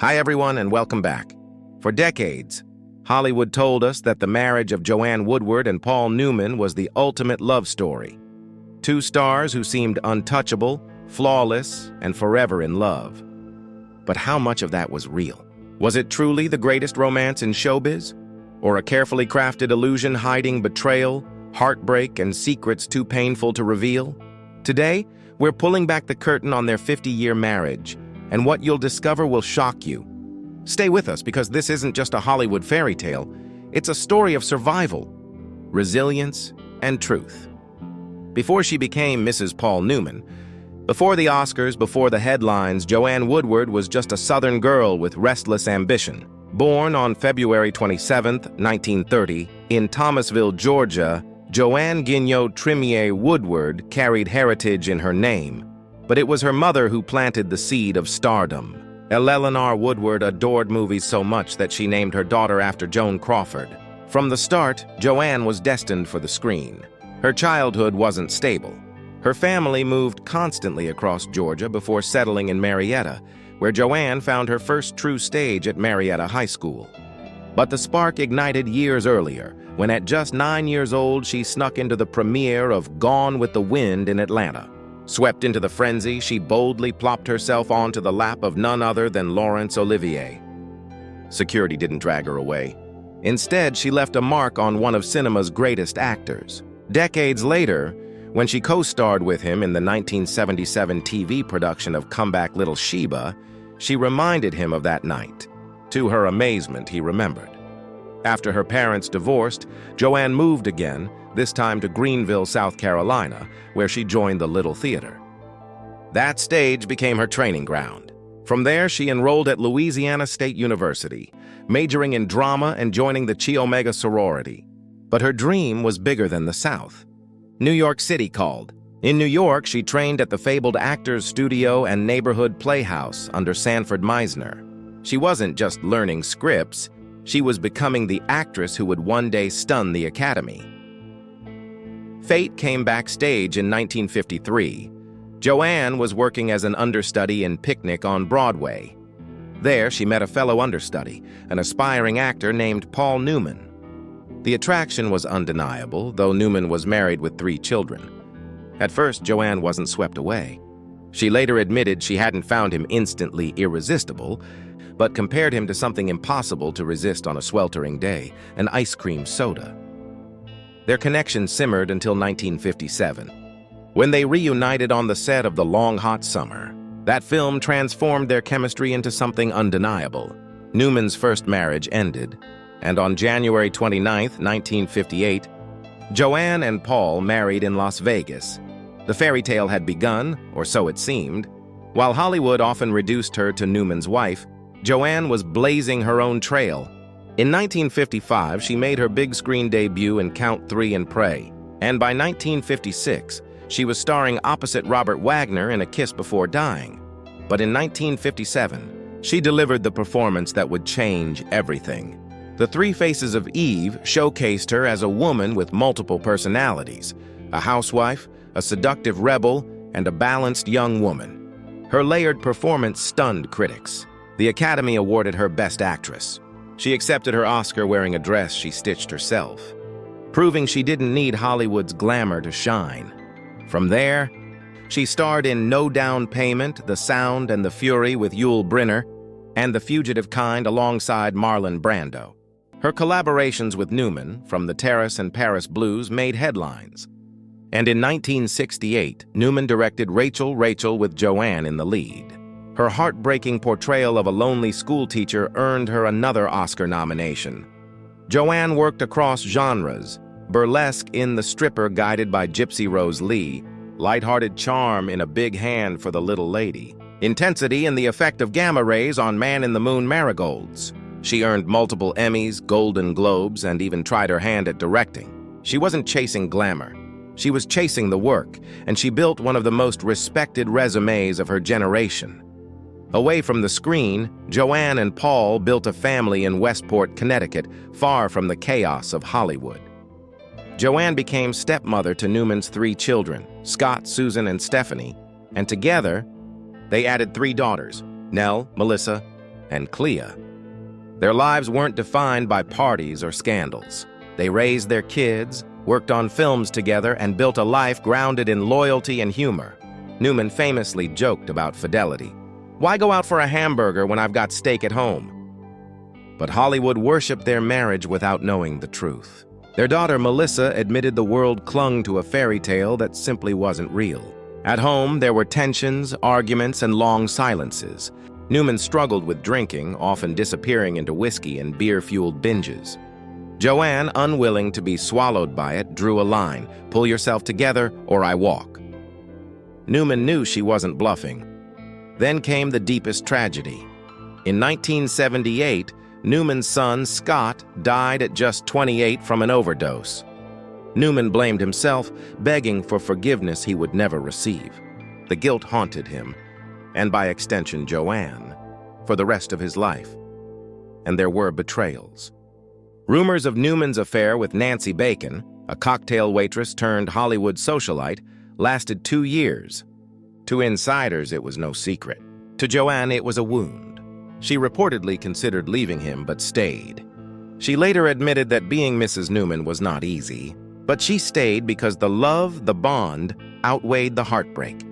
Hi everyone and welcome back. For decades, Hollywood told us that the marriage of Joanne Woodward and Paul Newman was the ultimate love story. Two stars who seemed untouchable, flawless, and forever in love. But how much of that was real? Was it truly the greatest romance in showbiz? Or a carefully crafted illusion hiding betrayal, heartbreak, and secrets too painful to reveal? Today, we're pulling back the curtain on their 50-year marriage, and what you'll discover will shock you. Stay with us because this isn't just a Hollywood fairy tale. It's a story of survival, resilience, and truth. Before she became Mrs. Paul Newman, before the Oscars, before the headlines, Joanne Woodward was just a Southern girl with restless ambition. Born on February 27, 1930, in Thomasville, Georgia, Joanne Guignot Trimier Woodward carried heritage in her name. But it was her mother who planted the seed of stardom. Eleanor Woodward adored movies so much that she named her daughter after Joan Crawford. From the start, Joanne was destined for the screen. Her childhood wasn't stable. Her family moved constantly across Georgia before settling in Marietta, where Joanne found her first true stage at Marietta High School. But the spark ignited years earlier, when at just 9 years old she snuck into the premiere of Gone with the Wind in Atlanta. Swept into the frenzy, she boldly plopped herself onto the lap of none other than Laurence Olivier. Security didn't drag her away. Instead, she left a mark on one of cinema's greatest actors. Decades later, when she co-starred with him in the 1977 TV production of Comeback Little Sheba, she reminded him of that night. To her amazement, he remembered. After her parents divorced, Joanne moved again, this time to Greenville, South Carolina, where she joined the Little Theater. That stage became her training ground. From there, she enrolled at Louisiana State University, majoring in drama and joining the Chi Omega sorority. But her dream was bigger than the South. New York City called. In New York, she trained at the fabled Actors Studio and Neighborhood Playhouse under Sanford Meisner. She wasn't just learning scripts, she was becoming the actress who would one day stun the Academy. Fate came backstage in 1953. Joanne was working as an understudy in Picnic on Broadway. There, she met a fellow understudy, an aspiring actor named Paul Newman. The attraction was undeniable, though Newman was married with 3 children. At first, Joanne wasn't swept away. She later admitted she hadn't found him instantly irresistible, but compared him to something impossible to resist on a sweltering day, an ice cream soda. Their connection simmered until 1957, when they reunited on the set of The Long Hot Summer. That film transformed their chemistry into something undeniable. Newman's first marriage ended, and on January 29, 1958, Joanne and Paul married in Las Vegas. The fairy tale had begun, or so it seemed. While Hollywood often reduced her to Newman's wife, Joanne was blazing her own trail. In 1955, she made her big screen debut in Count 3 and Pray, and by 1956, she was starring opposite Robert Wagner in A Kiss Before Dying. But in 1957, she delivered the performance that would change everything. The Three Faces of Eve showcased her as a woman with multiple personalities, a housewife, a seductive rebel, and a balanced young woman. Her layered performance stunned critics. The Academy awarded her Best Actress. She accepted her Oscar wearing a dress she stitched herself, proving she didn't need Hollywood's glamour to shine. From there, she starred in No Down Payment, The Sound and the Fury with Yul Brynner, and The Fugitive Kind alongside Marlon Brando. Her collaborations with Newman, from The Terrace and Paris Blues, made headlines. And in 1968, Newman directed Rachel with Joanne in the lead. Her heartbreaking portrayal of a lonely schoolteacher earned her another Oscar nomination. Joanne worked across genres, burlesque in The Stripper guided by Gypsy Rose Lee, lighthearted charm in A Big Hand for the Little Lady, intensity in the effect of gamma rays on Man in the Moon marigolds. She earned multiple Emmys, Golden Globes, and even tried her hand at directing. She wasn't chasing glamour. She was chasing the work, and she built one of the most respected resumes of her generation. Away from the screen, Joanne and Paul built a family in Westport, Connecticut, far from the chaos of Hollywood. Joanne became stepmother to Newman's 3 children, Scott, Susan, and Stephanie, and together, they added 3 daughters, Nell, Melissa, and Clea. Their lives weren't defined by parties or scandals. They raised their kids, worked on films together, and built a life grounded in loyalty and humor. Newman famously joked about fidelity. "Why go out for a hamburger when I've got steak at home?" But Hollywood worshipped their marriage without knowing the truth. Their daughter Melissa admitted the world clung to a fairy tale that simply wasn't real. At home, there were tensions, arguments, and long silences. Newman struggled with drinking, often disappearing into whiskey and beer-fueled binges. Joanne, unwilling to be swallowed by it, drew a line: "Pull yourself together, or I walk." Newman knew she wasn't bluffing. Then came the deepest tragedy. In 1978, Newman's son, Scott, died at just 28 from an overdose. Newman blamed himself, begging for forgiveness he would never receive. The guilt haunted him, and by extension Joanne, for the rest of his life. And there were betrayals. Rumors of Newman's affair with Nancy Bacon, a cocktail waitress turned Hollywood socialite, lasted 2 years. To insiders, it was no secret. To Joanne, it was a wound. She reportedly considered leaving him, but stayed. She later admitted that being Mrs. Newman was not easy, but she stayed because the love, the bond, outweighed the heartbreak.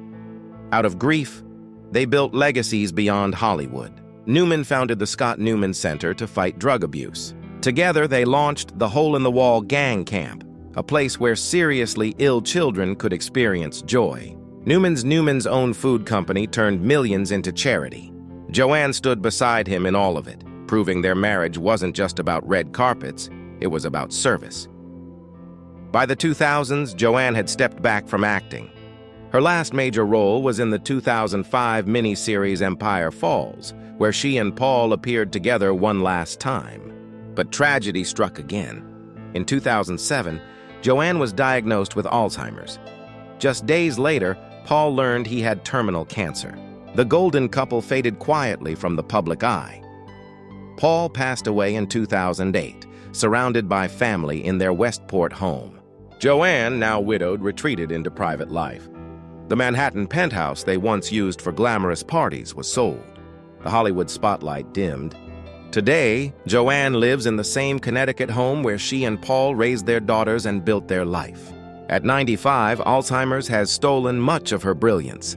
Out of grief, they built legacies beyond Hollywood. Newman founded the Scott Newman Center to fight drug abuse. Together, they launched the Hole-in-the-Wall Gang Camp, a place where seriously ill children could experience joy. Newman's own food company turned millions into charity. Joanne stood beside him in all of it, proving their marriage wasn't just about red carpets, it was about service. By the 2000s, Joanne had stepped back from acting. Her last major role was in the 2005 miniseries Empire Falls, where she and Paul appeared together one last time. But tragedy struck again. In 2007, Joanne was diagnosed with Alzheimer's. Just days later, Paul learned he had terminal cancer. The golden couple faded quietly from the public eye. Paul passed away in 2008, surrounded by family in their Westport home. Joanne, now widowed, retreated into private life. The Manhattan penthouse they once used for glamorous parties was sold. The Hollywood spotlight dimmed. Today, Joanne lives in the same Connecticut home where she and Paul raised their daughters and built their life. At 95, Alzheimer's has stolen much of her brilliance.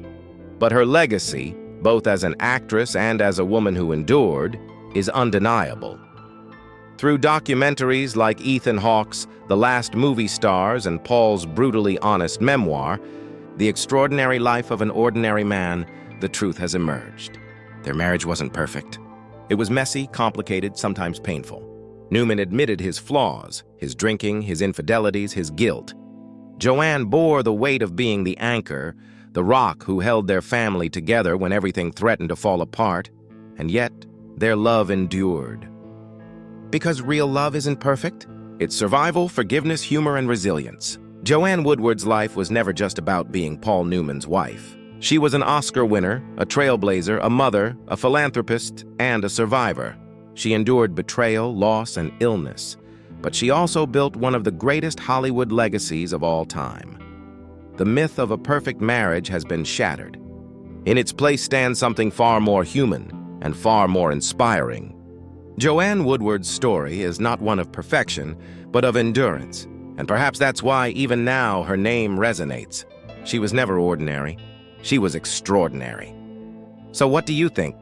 But her legacy, both as an actress and as a woman who endured, is undeniable. Through documentaries like Ethan Hawke's The Last Movie Stars and Paul's brutally honest memoir, The Extraordinary Life of an Ordinary Man, the truth has emerged. Their marriage wasn't perfect. It was messy, complicated, sometimes painful. Newman admitted his flaws, his drinking, his infidelities, his guilt. Joanne bore the weight of being the anchor, the rock who held their family together when everything threatened to fall apart, and yet their love endured. Because real love isn't perfect, it's survival, forgiveness, humor, and resilience. Joanne Woodward's life was never just about being Paul Newman's wife. She was an Oscar winner, a trailblazer, a mother, a philanthropist, and a survivor. She endured betrayal, loss, and illness, but she also built one of the greatest Hollywood legacies of all time. The myth of a perfect marriage has been shattered. In its place stands something far more human and far more inspiring. Joanne Woodward's story is not one of perfection, but of endurance, and perhaps that's why even now her name resonates. She was never ordinary. She was extraordinary. So what do you think?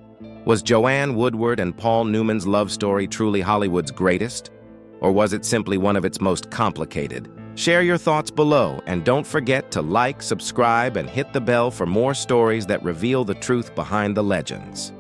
Was Joanne Woodward and Paul Newman's love story truly Hollywood's greatest? Or was it simply one of its most complicated? Share your thoughts below, and don't forget to like, subscribe, and hit the bell for more stories that reveal the truth behind the legends.